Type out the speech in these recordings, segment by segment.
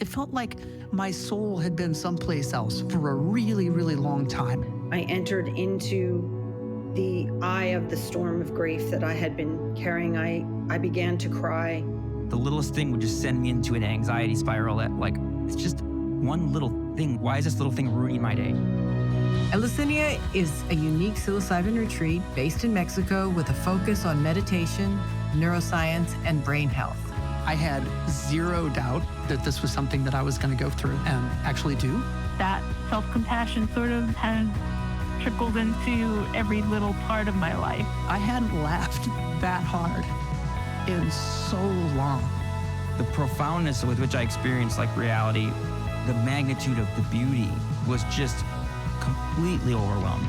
It felt like my soul had been someplace else for a really, really long time. I entered into the eye of the storm of grief that I had been carrying. I began to cry. The littlest thing would just send me into an anxiety spiral that, like, it's just one little thing. Why is this little thing ruining my day? Eleusinia is a unique psilocybin retreat based in Mexico with a focus on meditation, neuroscience, and brain health. I had zero doubt that this was something that I was going to go through and actually do. That self-compassion sort of has trickled into every little part of my life. I hadn't laughed that hard in so long. The profoundness with which I experienced like reality, the magnitude of the beauty was just completely overwhelming.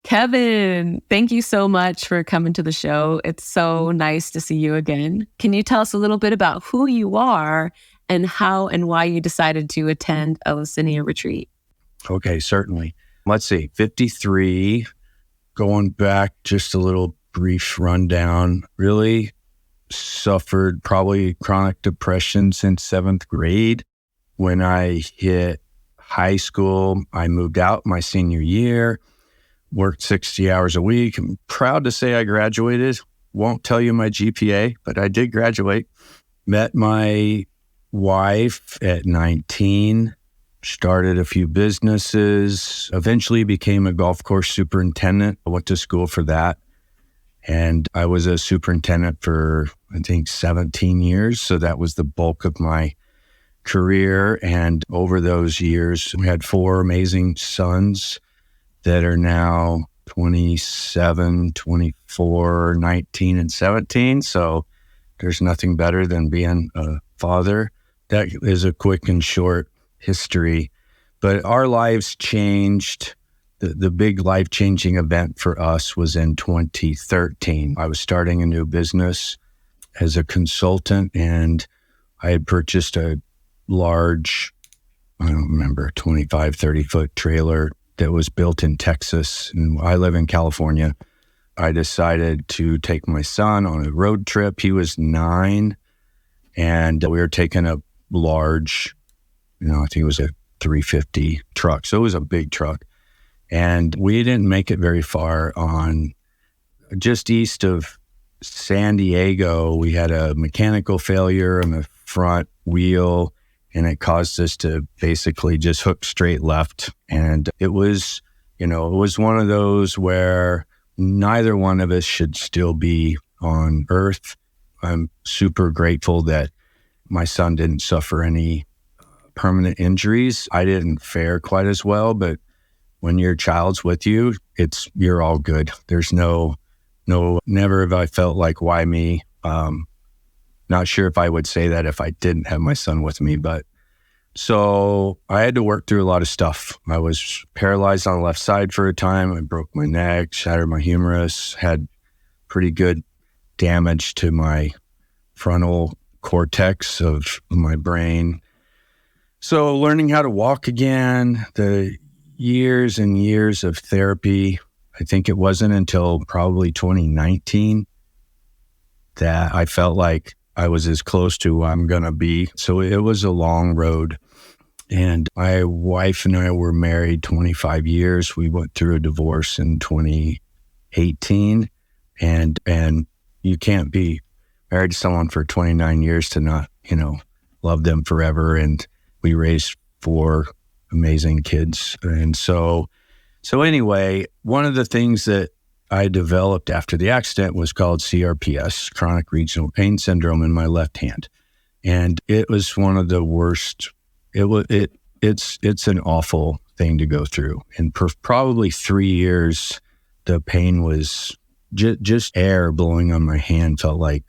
Kevin, thank you so much for coming to the show. It's so nice to see you again. Can you tell us a little bit about who you are and how and why you decided to attend Eleusinia retreat? Okay, certainly. Let's see, 53, going back just a little brief rundown, really suffered probably chronic depression since 7th grade. When I hit high school, I moved out my senior year, worked 60 hours a week. I'm proud to say I graduated. Won't tell you my GPA, but I did graduate. Met my wife at 19, started a few businesses, eventually became a golf course superintendent. I went to school for that. And I was a superintendent for, I think, 17 years. So that was the bulk of my career. And over those years, we had 4 amazing sons that are now 27, 24, 19, and 17. So there's nothing better than being a father. That is a quick and short history. But our lives changed. The big life-changing event for us was in 2013. I was starting a new business as a consultant, and I had purchased a large, I don't remember, 25, 30-foot trailer that was built in Texas, and I live in California. I decided to take my son on a road trip. He was 9, and we were taking a large, I think it was a 350 truck. So it was a big truck. And we didn't make it very far. On just east of San Diego, we had a mechanical failure on the front wheel, and it caused us to basically just hook straight left. And it was, it was one of those where neither one of us should still be on Earth. I'm super grateful that my son didn't suffer any permanent injuries. I didn't fare quite as well, but when your child's with you, you're all good. There's never have I felt like, why me? Not sure if I would say that if I didn't have my son with me, but so I had to work through a lot of stuff. I was paralyzed on the left side for a time. I broke my neck, shattered my humerus, had pretty good damage to my frontal cortex of my brain. So learning how to walk again, the years and years of therapy. I think it wasn't until probably 2019 that I felt like I was as close to who I'm going to be. So it was a long road. And my wife and I were married 25 years. We went through a divorce in 2018. And you can't be married to someone for 29 years to not, love them forever. And we raised 4 amazing kids. And so anyway, one of the things that I developed after the accident was called CRPS, chronic regional pain syndrome, in my left hand. And it was one of the worst. It's an awful thing to go through. And probably 3 years, the pain was just air blowing on my hand. Felt like,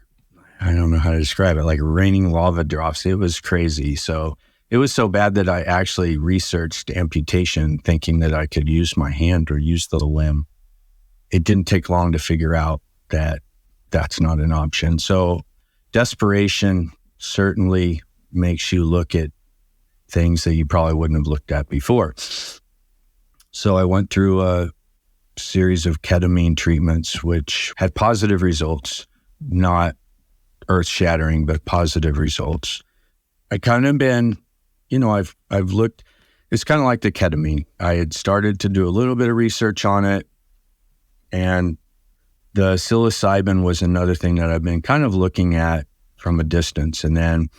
I don't know how to describe it, like raining lava drops. It was crazy. So it was so bad that I actually researched amputation, thinking that I could use my hand or use the limb. It didn't take long to figure out that that's not an option. So desperation certainly makes you look at things that you probably wouldn't have looked at before. So I went through a series of ketamine treatments, which had positive results, not earth-shattering, but positive results. I kind of been, I've looked, it's kind of like the ketamine. I had started to do a little bit of research on it, and the psilocybin was another thing that I've been kind of looking at from a distance. And then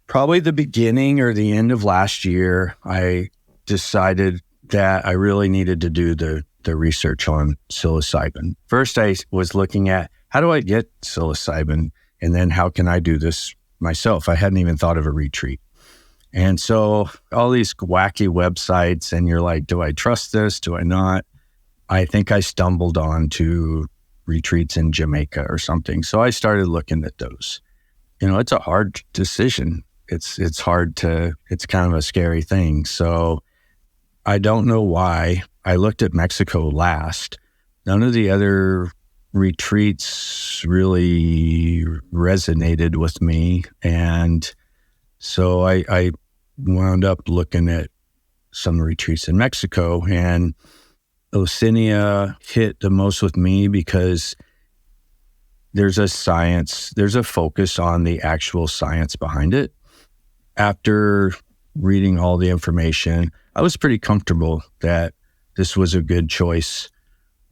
probably the beginning or the end of last year, I decided that I really needed to do the research on psilocybin. First, I was looking at how do I get psilocybin, and then how can I do this myself? I hadn't even thought of a retreat. And so all these wacky websites, and you're like, do I trust this? Do I not? I think I stumbled onto retreats in Jamaica or something. So I started looking at those. It's a hard decision. It's kind of a scary thing. So I don't know why. I looked at Mexico last. None of the other retreats really resonated with me. And so I wound up looking at some retreats in Mexico, and Eleusinia hit the most with me because there's a focus on the actual science behind it. After reading all the information, I was pretty comfortable that this was a good choice.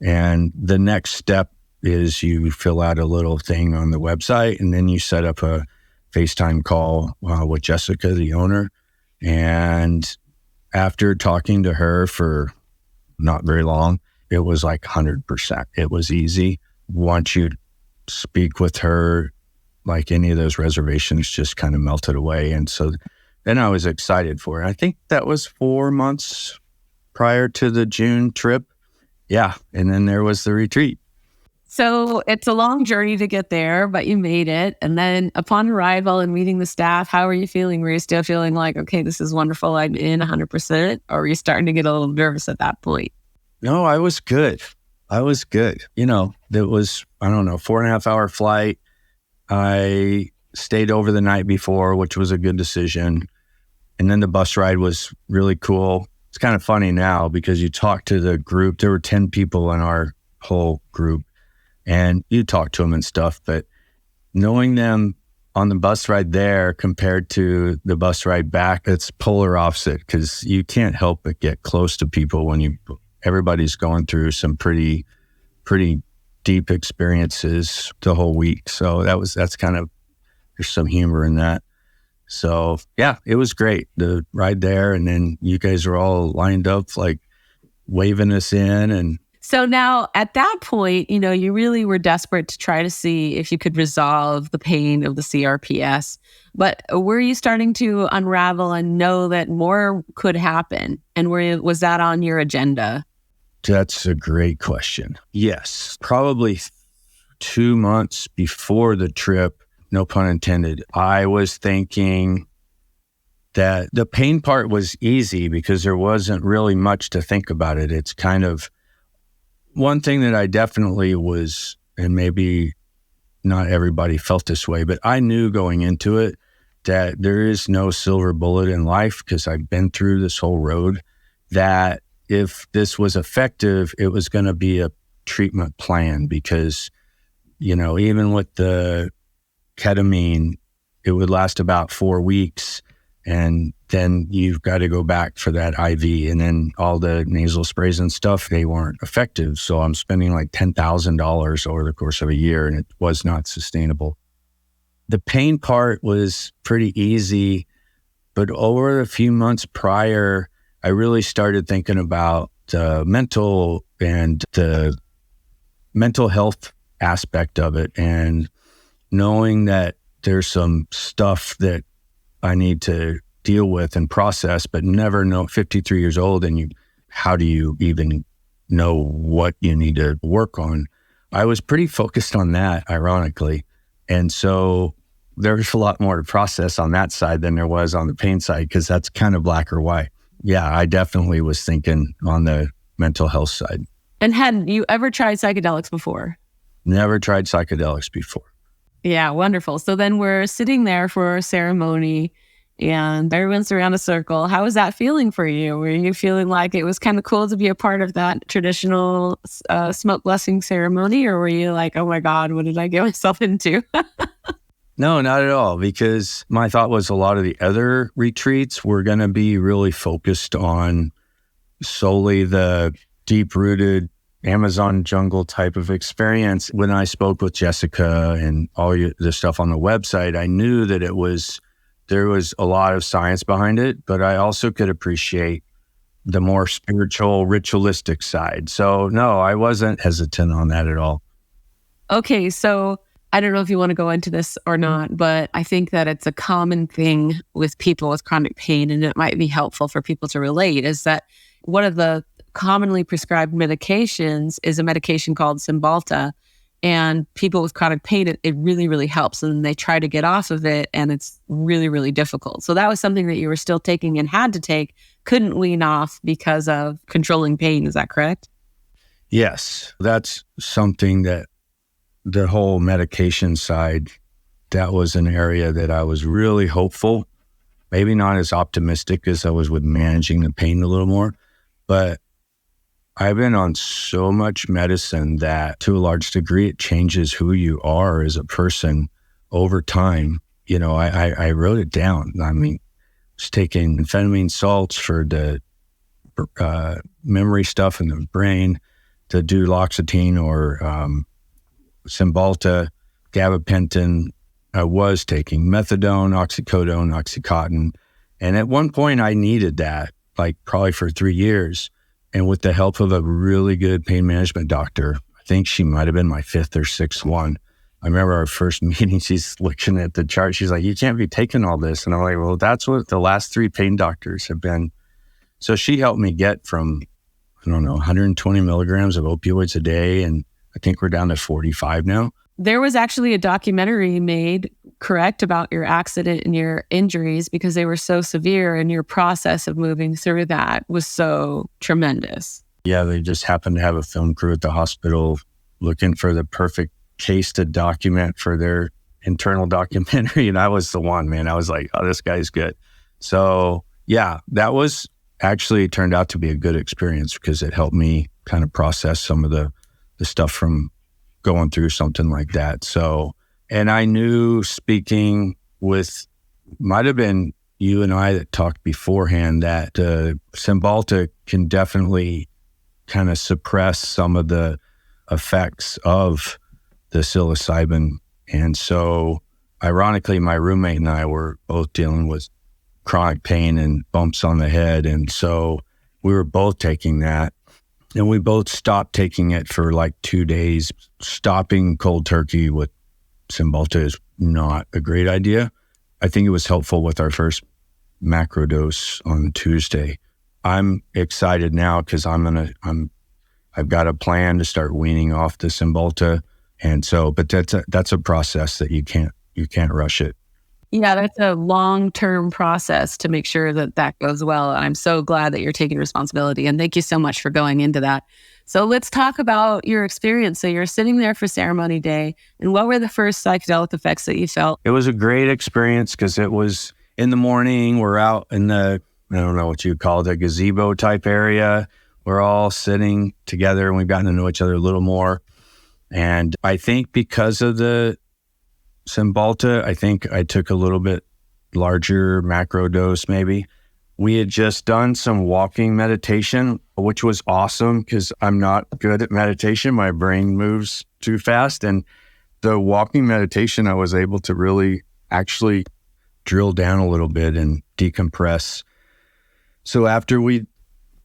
And the next step is you fill out a little thing on the website, and then you set up a FaceTime call with Jessica, the owner. And after talking to her for not very long, it was like 100%. It was easy. Once you speak with her, like any of those reservations just kind of melted away. And so then I was excited for it. I think that was 4 months prior to the June trip. Yeah. And then there was the retreat. So it's a long journey to get there, but you made it. And then upon arrival and meeting the staff, how are you feeling? Were you still feeling like, okay, this is wonderful, I'm in 100%? Or were you starting to get a little nervous at that point? No, I was good. It was, I don't know, 4.5 hour flight. I stayed over the night before, which was a good decision. And then the bus ride was really cool. It's kind of funny now because you talk to the group. There were 10 people in our whole group, and you talk to them and stuff. But knowing them on the bus ride there compared to the bus ride back, it's polar opposite, because you can't help but get close to people when everybody's going through some pretty deep experiences the whole week. So that's kind of, there's some humor in that. So yeah, it was great, the ride there. And then you guys were all lined up, like waving us in. And so now at that point, you really were desperate to try to see if you could resolve the pain of the CRPS. But were you starting to unravel and know that more could happen? And was that on your agenda? That's a great question. Yes, probably 2 months before the trip, no pun intended, I was thinking that the pain part was easy because there wasn't really much to think about it. It's kind of one thing that I definitely was, and maybe not everybody felt this way, but I knew going into it that there is no silver bullet in life, because I've been through this whole road, that if this was effective, it was going to be a treatment plan. Because, even with the ketamine, it would last about 4 weeks, and then you've got to go back for that IV, and then all the nasal sprays and stuff, they weren't effective. So I'm spending like $10,000 over the course of a year, and it was not sustainable. The pain part was pretty easy, but over a few months prior, I really started thinking about the mental health aspect of it, and knowing that there's some stuff that I need to deal with and process, but never know, 53 years old, and how do you even know what you need to work on? I was pretty focused on that, ironically. And so there's a lot more to process on that side than there was on the pain side, because that's kind of black or white. Yeah, I definitely was thinking on the mental health side. And had you ever tried psychedelics before? Never tried psychedelics before. Yeah, wonderful. So then we're sitting there for a ceremony, and everyone's around a circle. How was that feeling for you? Were you feeling like it was kind of cool to be a part of that traditional smoke blessing ceremony? Or were you like, oh my God, what did I get myself into? No, not at all, because my thought was a lot of the other retreats were going to be really focused on solely the deep-rooted Amazon jungle type of experience. When I spoke with Jessica and all the stuff on the website, I knew that there was a lot of science behind it, but I also could appreciate the more spiritual, ritualistic side. So no, I wasn't hesitant on that at all. Okay, so I don't know if you want to go into this or not, but I think that it's a common thing with people with chronic pain, and it might be helpful for people to relate, is that one of the commonly prescribed medications is a medication called Cymbalta. And people with chronic pain, it really, really helps. And they try to get off of it, and it's really, really difficult. So that was something that you were still taking and had to take, couldn't wean off because of controlling pain. Is that correct? Yes, that's something that the whole medication side, that was an area that I was really hopeful, maybe not as optimistic as I was with managing the pain a little more, but I've been on so much medicine that to a large degree, it changes who you are as a person over time. You know, I wrote it down. I mean, just taking amphetamine salts for the memory stuff in the brain, to do duloxetine or Cymbalta, gabapentin. I was taking methadone, oxycodone, oxycontin. And at one point I needed that, like probably for 3 years. And with the help of a really good pain management doctor, I think she might have been my 5th or 6th one. I remember our first meeting, she's looking at the chart. She's like, you can't be taking all this. And I'm like, well, that's what the last 3 pain doctors have been. So she helped me get from, 120 milligrams of opioids a day. And I think we're down to 45 now. There was actually a documentary made, correct, about your accident and your injuries because they were so severe, and your process of moving through that was so tremendous. Yeah, they just happened to have a film crew at the hospital looking for the perfect case to document for their internal documentary. And I was the one, man. I was like, oh, this guy's good. So yeah, that was actually turned out to be a good experience because it helped me kind of process some of the stuff from going through something like that. So, and I knew, speaking with, might have been you and I that talked beforehand, that Cymbalta can definitely kind of suppress some of the effects of the psilocybin. And so ironically, my roommate and I were both dealing with chronic pain and bumps on the head. And so we were both taking that. And we both stopped taking it for like 2 days. Stopping cold turkey with Cymbalta is not a great idea. I think it was helpful with our first macro dose on Tuesday. I'm excited now because I've got a plan to start weaning off the Cymbalta. And so, but that's a process that you can't rush it. Yeah, that's a long-term process to make sure that goes well. And I'm so glad that you're taking responsibility. And thank you so much for going into that. So let's talk about your experience. So you're sitting there for ceremony day. And what were the first psychedelic effects that you felt? It was a great experience because it was in the morning. We're out in the, I don't know what you call it, a gazebo type area. We're all sitting together and we've gotten to know each other a little more. And I think because of the Cymbalta, I think I took a little bit larger macro dose maybe. We had just done some walking meditation, which was awesome because I'm not good at meditation. My brain moves too fast. And the walking meditation, I was able to really actually drill down a little bit and decompress. So after we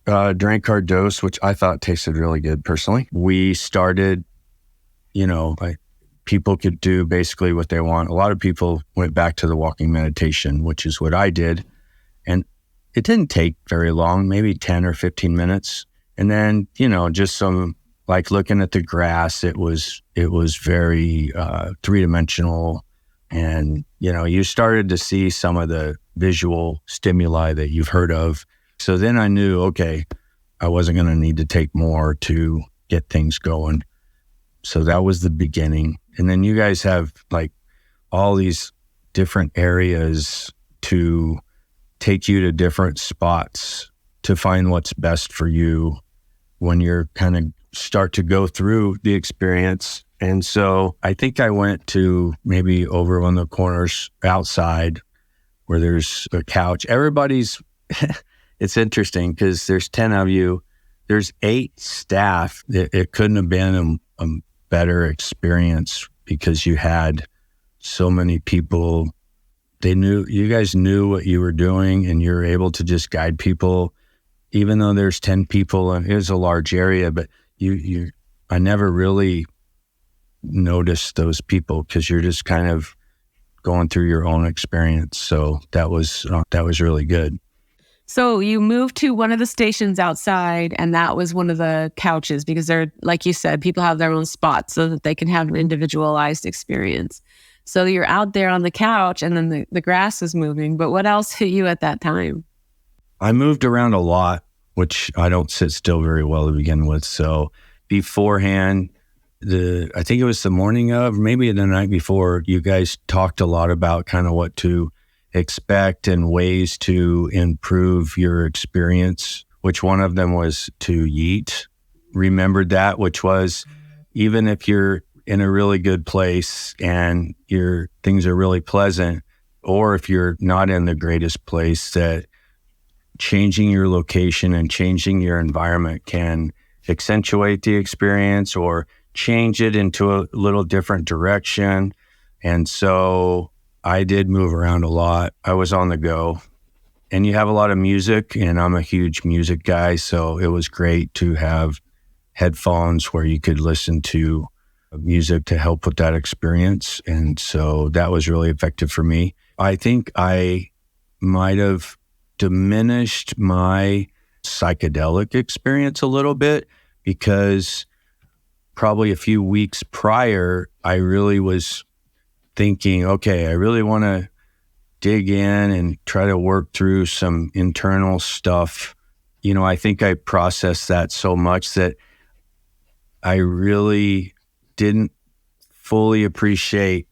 drank our dose, which I thought tasted really good personally, we started, people could do basically what they want. A lot of people went back to the walking meditation, which is what I did. And it didn't take very long, maybe 10 or 15 minutes. And then, just some like looking at the grass, it was very 3-dimensional. And, you started to see some of the visual stimuli that you've heard of. So then I knew, okay, I wasn't going to need to take more to get things going. So that was the beginning. And then you guys have like all these different areas to take you to different spots to find what's best for you when you're kind of start to go through the experience. And so I think I went to maybe over on the corners outside where there's a couch. Everybody's, it's interesting because there's 10 of you. There's 8 staff. It couldn't have been a better experience because you had so many people. You guys knew what you were doing, and you're able to just guide people, even though there's 10 people and it was a large area, but I never really noticed those people because you're just kind of going through your own experience. So that was really good. So you moved to one of the stations outside, and that was one of the couches because they're, like you said, people have their own spots so that they can have an individualized experience. So you're out there on the couch, and then the grass is moving. But what else hit you at that time? I moved around a lot, which I don't sit still very well to begin with. So beforehand, I think it was the morning of, maybe the night before, you guys talked a lot about kind of what to expect and ways to improve your experience, which one of them was to yeet. Remembered that, which was even if you're in a really good place and your things are really pleasant, or if you're not in the greatest place, that changing your location and changing your environment can accentuate the experience or change it into a little different direction. And so I did move around a lot. I was on the go, and you have a lot of music, and I'm a huge music guy. So it was great to have headphones where you could listen to music to help with that experience. And so that was really effective for me. I think I might have diminished my psychedelic experience a little bit because probably a few weeks prior, I really was thinking, okay, I really want to dig in and try to work through some internal stuff. I think I processed that so much that I really didn't fully appreciate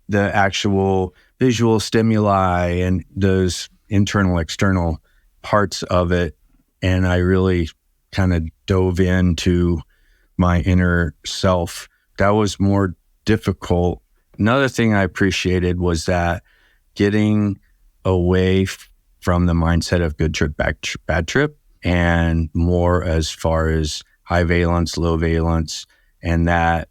the actual visual stimuli and those internal, external parts of it. And I really kind of dove into my inner self. That was more difficult. Another thing I appreciated was that getting away from the mindset of good trip, bad trip, and more as far as high valence, low valence, and that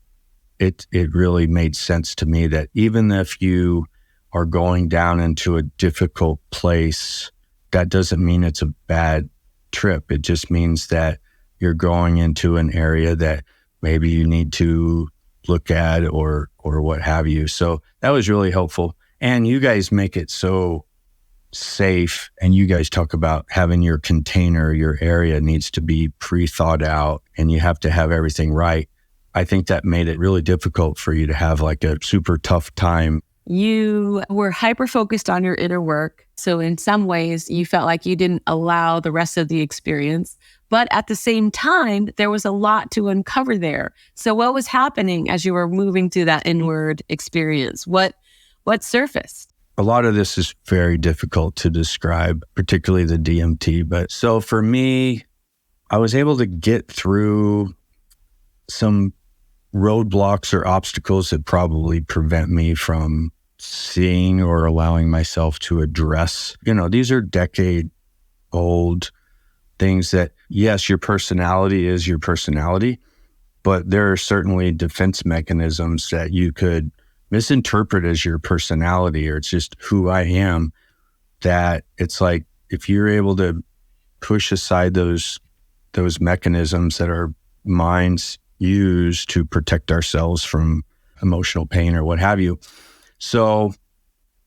it really made sense to me that even if you are going down into a difficult place, that doesn't mean it's a bad trip. It just means that you're going into an area that maybe you need to look at or what have you. So that was really helpful. And you guys make it so safe. And you guys talk about having your container, your area needs to be pre-thought out, and you have to have everything right. I think that made it really difficult for you to have like a super tough time. You were hyper-focused on your inner work. So in some ways, you felt like you didn't allow the rest of the experience. But at the same time, there was a lot to uncover there. So what was happening as you were moving through that inward experience? What surfaced? A lot of this is very difficult to describe, particularly the DMT. But so for me, I was able to get through some roadblocks or obstacles that probably prevent me from seeing or allowing myself to address. These are decade-old things that, yes, your personality is your personality, but there are certainly defense mechanisms that you could misinterpret as your personality, or it's just who I am, that it's like, if you're able to push aside those mechanisms that our minds use to protect ourselves from emotional pain or what have you. So,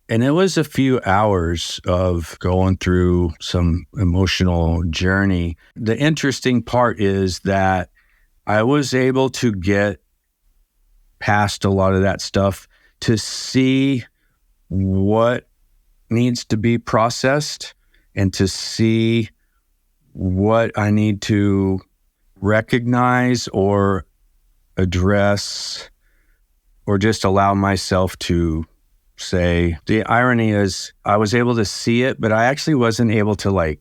and it was a few hours of going through some emotional journey. The interesting part is that I was able to get past a lot of that stuff to see what needs to be processed and to see what I need to recognize or address or just allow myself to say the irony is I was able to see it, but I actually wasn't able to like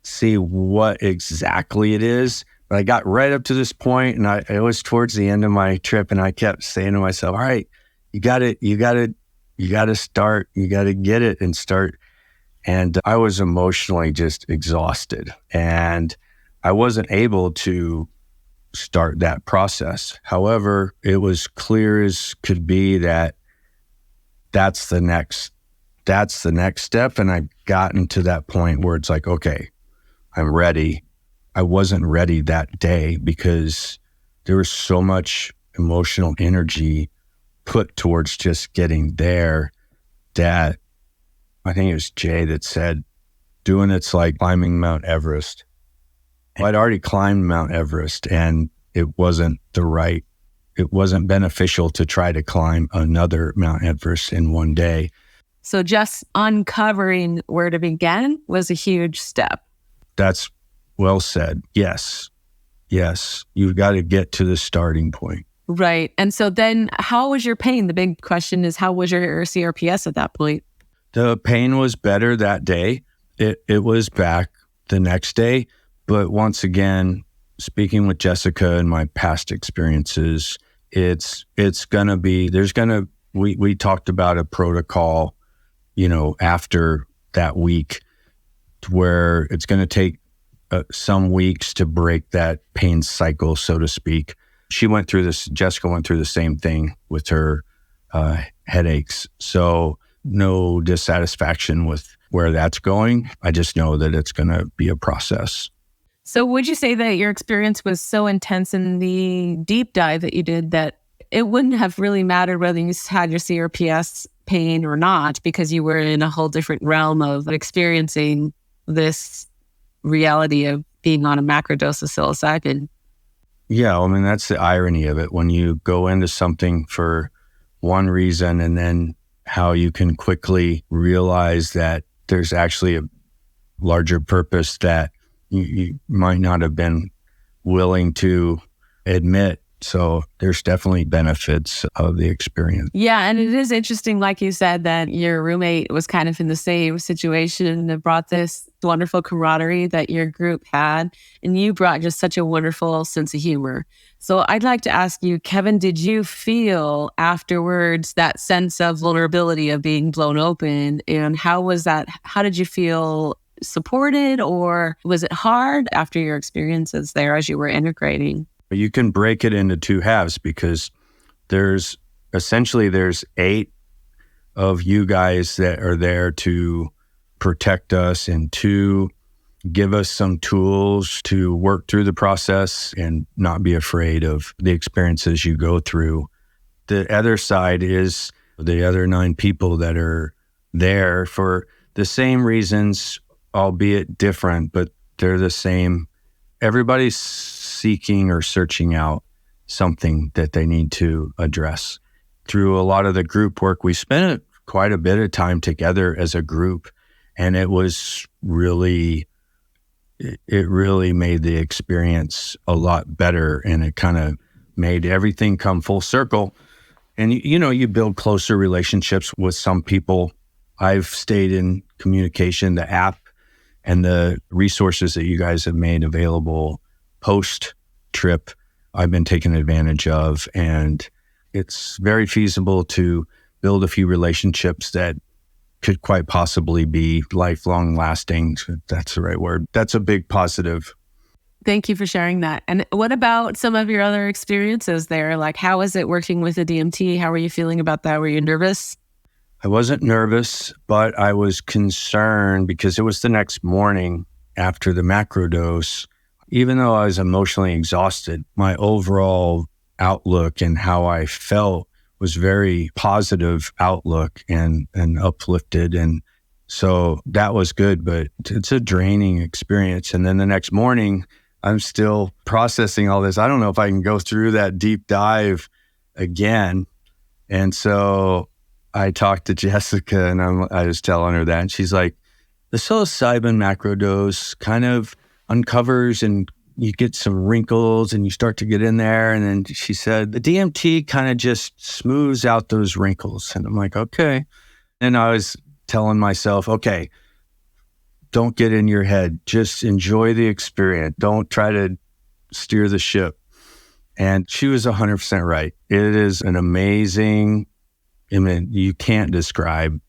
see what exactly it is. But I got right up to this point, and it was towards the end of my trip, and I kept saying to myself, all right, you got to start, you got to get it and start. And I was emotionally just exhausted, and I wasn't able to start that process. However, it was clear as could be that that's the next step. And I've gotten to that point where it's like, okay, I'm ready. I wasn't ready that day because there was so much emotional energy put towards just getting there that I think it was Jay that said, doing it's like climbing Mount Everest. I'd already climbed Mount Everest, and it wasn't beneficial to try to climb another Mount Everest in one day. So just uncovering where to begin was a huge step. That's well said. Yes. You've got to get to the starting point. Right. And so then how was your pain? The big question is, how was your CRPS at that point? The pain was better that day. It was back the next day. But once again, speaking with Jessica and my past experiences, it's going to be, we talked about a protocol, after that week where it's going to take some weeks to break that pain cycle, so to speak. Jessica went through the same thing with her headaches. So no dissatisfaction with where that's going. I just know that it's going to be a process. So would you say that your experience was so intense in the deep dive that you did that it wouldn't have really mattered whether you had your CRPS pain or not, because you were in a whole different realm of experiencing this reality of being on a macrodose of psilocybin? Yeah, I mean, that's the irony of it. When you go into something for one reason and then how you can quickly realize that there's actually a larger purpose that you might not have been willing to admit. So there's definitely benefits of the experience. Yeah, and it is interesting, like you said, that your roommate was kind of in the same situation that brought this wonderful camaraderie that your group had, and you brought just such a wonderful sense of humor. So I'd like to ask you, Kevin, did you feel afterwards that sense of vulnerability of being blown open? And how was that? How did you feel? Supported, or was it hard after your experiences there as you were integrating? You can break it into two halves because there's 8 of you guys that are there to protect us and to give us some tools to work through the process and not be afraid of the experiences you go through. The other side is the other 9 people that are there for the same reasons, albeit different, but they're the same. Everybody's seeking or searching out something that they need to address. Through a lot of the group work, we spent quite a bit of time together as a group, and it really made the experience a lot better, and it kind of made everything come full circle. And you build closer relationships with some people. I've stayed in communication. The app and the resources that you guys have made available post-trip, I've been taking advantage of. And it's very feasible to build a few relationships that could quite possibly be lifelong lasting. That's the right word. That's a big positive. Thank you for sharing that. And what about some of your other experiences there? Like, how is it working with the DMT? How were you feeling about that? Were you nervous? I wasn't nervous, but I was concerned because it was the next morning after the macrodose. Even though I was emotionally exhausted, my overall outlook and how I felt was very positive outlook and uplifted. And so that was good, but it's a draining experience. And then the next morning, I'm still processing all this. I don't know if I can go through that deep dive again. And so I talked to Jessica and I was telling her that, and she's like, the psilocybin macrodose kind of uncovers and you get some wrinkles and you start to get in there. And then she said, the DMT kind of just smooths out those wrinkles. And I'm like, okay. And I was telling myself, okay, don't get in your head. Just enjoy the experience. Don't try to steer the ship. And she was 100% right. It is an amazing, I mean, you can't describe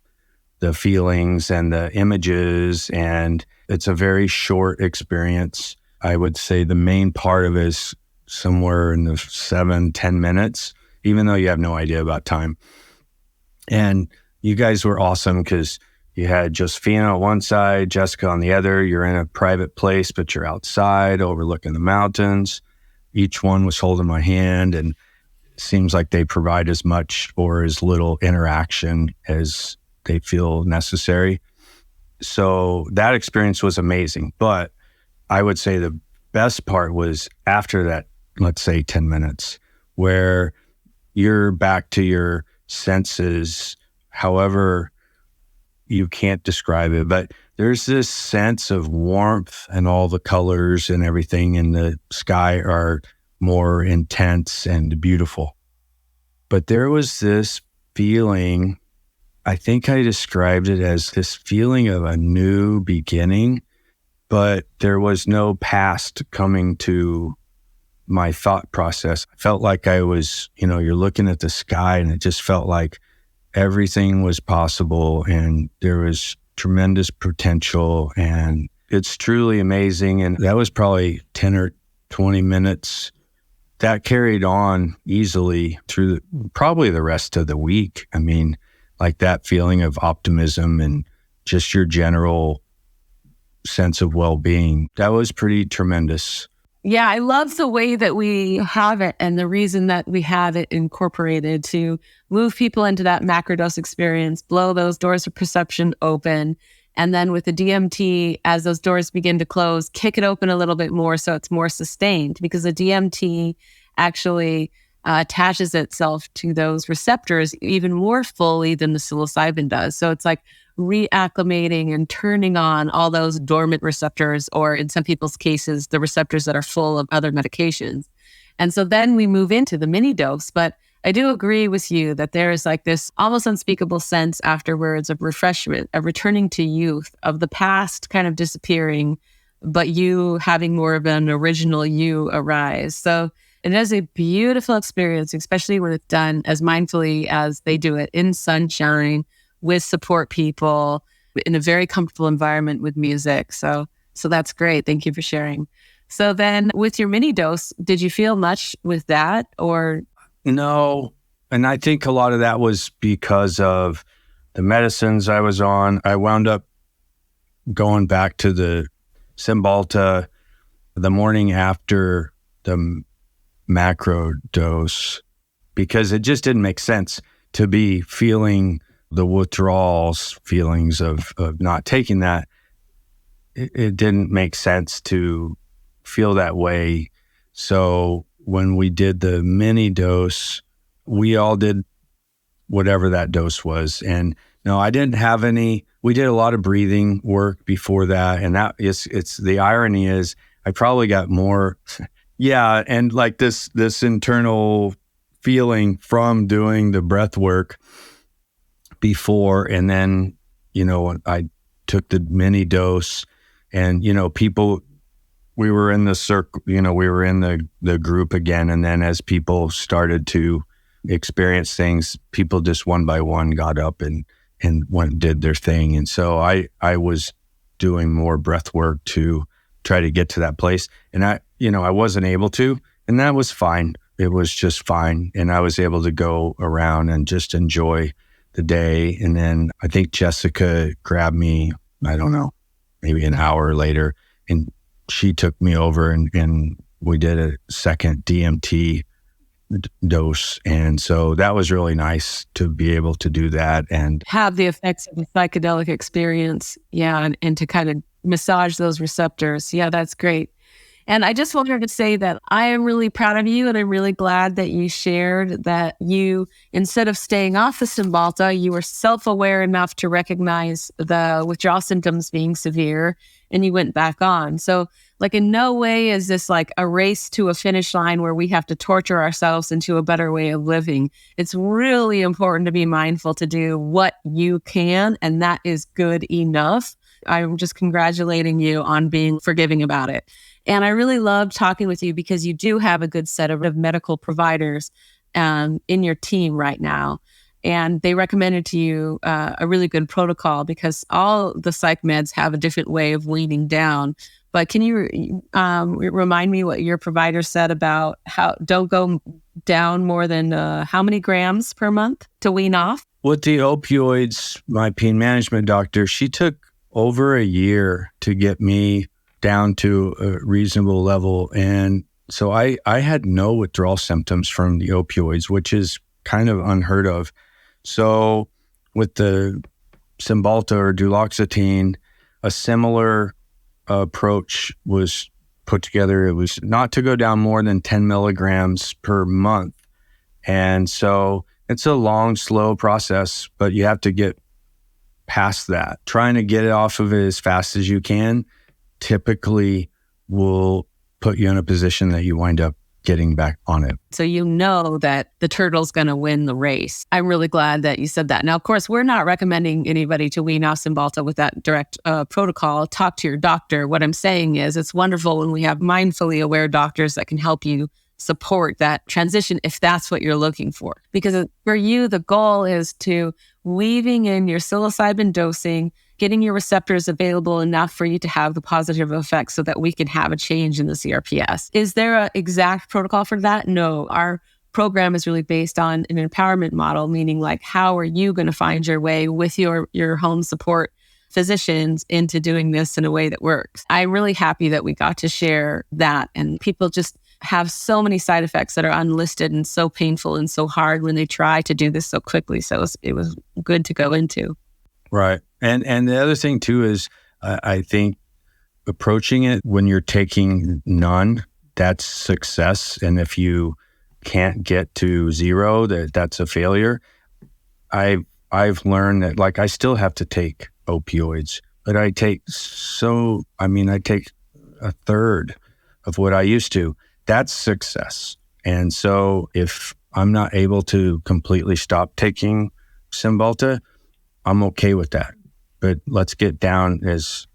the feelings and the images, and it's a very short experience. I would say the main part of it is somewhere in the 7-10 minutes, even though you have no idea about time. And you guys were awesome because you had Josephina on one side, Jessica on the other. You're in a private place, but you're outside overlooking the mountains. Each one was holding my hand, and it seems like they provide as much or as little interaction as they feel necessary. So that experience was amazing. But I would say the best part was after that, let's say 10 minutes, where you're back to your senses, however you can't describe it, but there's this sense of warmth, and all the colors and everything in the sky are more intense and beautiful. But there was this feeling, I think I described it as this feeling of a new beginning, but there was no past coming to my thought process. I felt like I was, you're looking at the sky, and it just felt like everything was possible, and there was tremendous potential, and it's truly amazing. And that was probably 10 or 20 minutes. That carried on easily through probably the rest of the week. I mean, like that feeling of optimism and just your general sense of well-being. That was pretty tremendous. Yeah, I love the way that we have it, and the reason that we have it incorporated to move people into that macrodose experience, blow those doors of perception open. And then with the DMT, as those doors begin to close, kick it open a little bit more so it's more sustained, because the DMT actually attaches itself to those receptors even more fully than the psilocybin does. So it's like reacclimating and turning on all those dormant receptors, or in some people's cases, the receptors that are full of other medications. And so then we move into the mini dose. But I do agree with you that there is like this almost unspeakable sense afterwards of refreshment, of returning to youth, of the past kind of disappearing, but you having more of an original you arise. So it is a beautiful experience, especially when it's done as mindfully as they do it, in sunshine, with support people, in a very comfortable environment with music. So that's great. Thank you for sharing. So then with your mini dose, did you feel much with that, or? No. And I think a lot of that was because of the medicines I was on. I wound up going back to the Cymbalta the morning after the macro dose, because it just didn't make sense to be feeling the withdrawals feelings of not taking that. It didn't make sense to feel that way. So when we did the mini dose, we all did whatever that dose was. And no, I didn't have any. We did a lot of breathing work before that. And that is, it's the irony is I probably got more. Yeah. And like this internal feeling from doing the breath work before. And then, I took the mini dose, and, people, we were in the circle, we were in the group again. And then as people started to experience things, people just one by one got up and went and did their thing. And so I was doing more breath work to try to get to that place. And I wasn't able to, and that was fine. It was just fine. And I was able to go around and just enjoy the day. And then I think Jessica grabbed me, I don't know, maybe an hour later, and she took me over and we did a second DMT dose. And so that was really nice to be able to do that and have the effects of the psychedelic experience. Yeah. And to kind of massage those receptors. Yeah, that's great. And I just wanted to say that I am really proud of you, and I'm really glad that you shared that you, instead of staying off the Cymbalta, you were self-aware enough to recognize the withdrawal symptoms being severe, and you went back on. So like in no way is this like a race to a finish line where we have to torture ourselves into a better way of living. It's really important to be mindful to do what you can, and that is good enough. I'm just congratulating you on being forgiving about it. And I really loved talking with you because you do have a good set of medical providers in your team right now. And they recommended to you a really good protocol because all the psych meds have a different way of weaning down. But can you remind me what your provider said about how don't go down more than how many grams per month to wean off? With the opioids, my pain management doctor, she took over a year to get me down to a reasonable level. And so I had no withdrawal symptoms from the opioids, which is kind of unheard of. So with the Cymbalta or duloxetine, a similar approach was put together. It was not to go down more than 10 milligrams per month. And so it's a long, slow process, but you have to get past that. Trying to get it off of it as fast as you can typically will put you in a position that you wind up getting back on it. So you know that the turtle's going to win the race. I'm really glad that you said that. Now, of course, we're not recommending anybody to wean off Cymbalta with that direct protocol. Talk to your doctor. What I'm saying is it's wonderful when we have mindfully aware doctors that can help you support that transition if that's what you're looking for. Because for you, the goal is to weaving in your psilocybin dosing, getting your receptors available enough for you to have the positive effects so that we can have a change in the CRPS. Is there an exact protocol for that? No. Our program is really based on an empowerment model, meaning like, how are you going to find your way with your home support physicians into doing this in a way that works? I'm really happy that we got to share that, and people just have so many side effects that are unlisted and so painful and so hard when they try to do this so quickly. So it was good to go into. Right. And the other thing too is I think approaching it when you're taking none, that's success. And if you can't get to zero, that's a failure. I've learned that, like, I still have to take opioids, but I take a third of what I used to. That's success. And so if I'm not able to completely stop taking Cymbalta, I'm okay with that. But let's get down as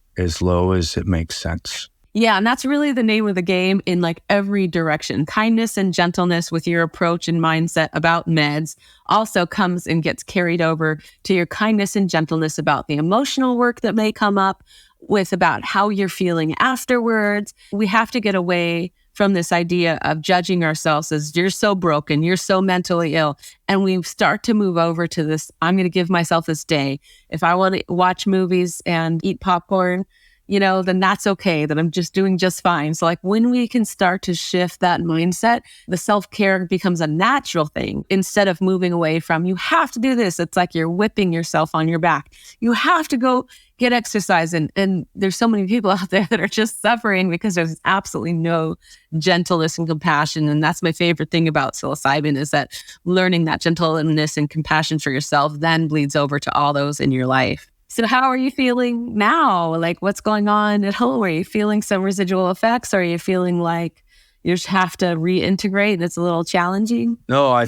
low as it makes sense. Yeah, and that's really the name of the game in like every direction. Kindness and gentleness with your approach and mindset about meds also comes and gets carried over to your kindness and gentleness about the emotional work that may come up with about how you're feeling afterwards. We have to get away from this idea of judging ourselves as you're so broken, you're so mentally ill. And we start to move over to this, I'm going to give myself this day. If I want to watch movies and eat popcorn, then that's okay, that I'm just doing just fine. So like when we can start to shift that mindset, the self-care becomes a natural thing instead of moving away from, you have to do this. It's like you're whipping yourself on your back. You have to go get exercise. And there's so many people out there that are just suffering because there's absolutely no gentleness and compassion. And that's my favorite thing about psilocybin, is that learning that gentleness and compassion for yourself then bleeds over to all those in your life. So how are you feeling now? Like, what's going on at home? Are you feeling some residual effects? Or are you feeling like you just have to reintegrate and it's a little challenging? No, I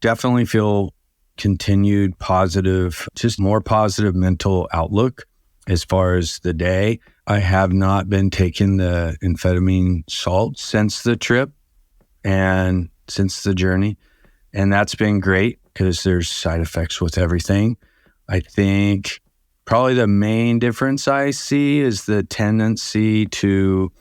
definitely feel continued positive, just more positive mental outlook as far as the day. I have not been taking the amphetamine salt since the trip and since the journey. And that's been great because there's side effects with everything. I think probably the main difference I see is the tendency to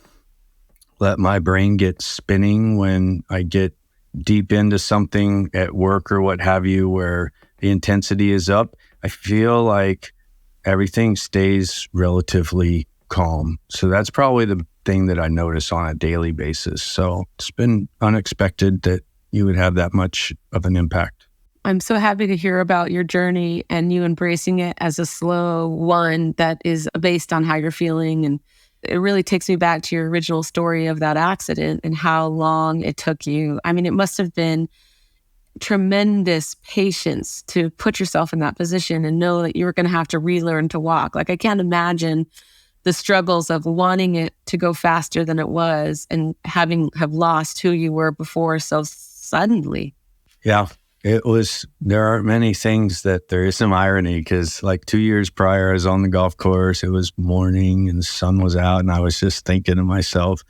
let my brain get spinning when I get deep into something at work or what have you, where the intensity is up. I feel like everything stays relatively calm. So that's probably the thing that I notice on a daily basis. So it's been unexpected that you would have that much of an impact. I'm so happy to hear about your journey and you embracing it as a slow one that is based on how you're feeling. And it really takes me back to your original story of that accident and how long it took you. I mean, it must have been tremendous patience to put yourself in that position and know that you were going to have to relearn to walk. Like, I can't imagine the struggles of wanting it to go faster than it was and have lost who you were before so suddenly. Yeah, there aren't many things that there is some irony, because like 2 years prior, I was on the golf course. It was morning and the sun was out, and I was just thinking to myself,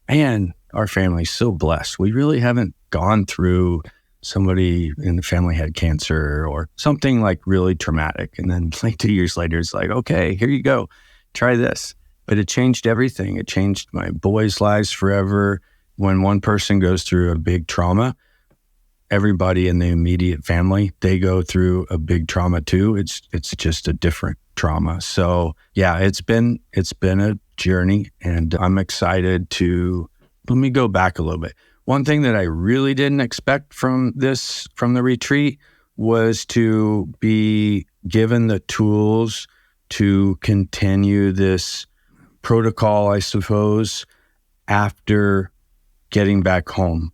man, our family's so blessed. We really haven't gone through somebody in the family had cancer or something like really traumatic. And then like 2 years later, it's like, okay, here you go, try this. But it changed everything. It changed my boys' lives forever. When one person goes through a big trauma, everybody in the immediate family, they go through a big trauma too. It's just a different trauma. So yeah, it's been a journey, and I'm excited to, let me go back a little bit. One thing that I really didn't expect from the retreat was to be given the tools to continue this protocol, I suppose, after getting back home,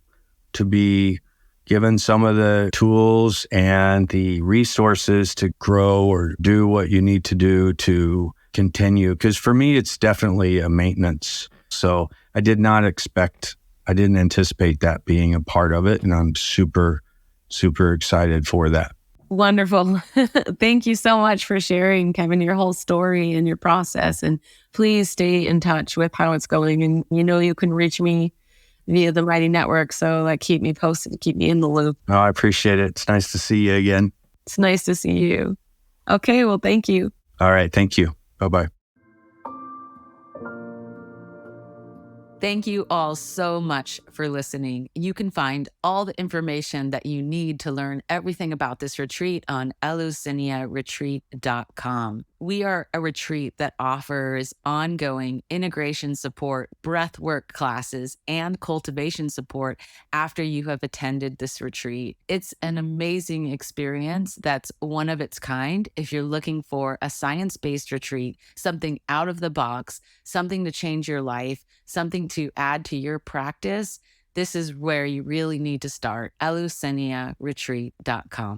to be given some of the tools and the resources to grow or do what you need to do to continue. Because for me, it's definitely a maintenance. So I didn't anticipate that being a part of it. And I'm super, super excited for that. Wonderful. Thank you so much for sharing, Kevin, your whole story and your process. And please stay in touch with how it's going. And you can reach me via the Mighty Network. So keep me posted, keep me in the loop. Oh, I appreciate it. It's nice to see you again. It's nice to see you. Okay, well, thank you. All right. Thank you. Bye-bye. Thank you all so much for listening. You can find all the information that you need to learn everything about this retreat on EleusiniaRetreat.com. We are a retreat that offers ongoing integration support, breathwork classes, and cultivation support after you have attended this retreat. It's an amazing experience that's one of its kind. If you're looking for a science-based retreat, something out of the box, something to change your life, something to add to your practice, this is where you really need to start. EleusiniaRetreat.com.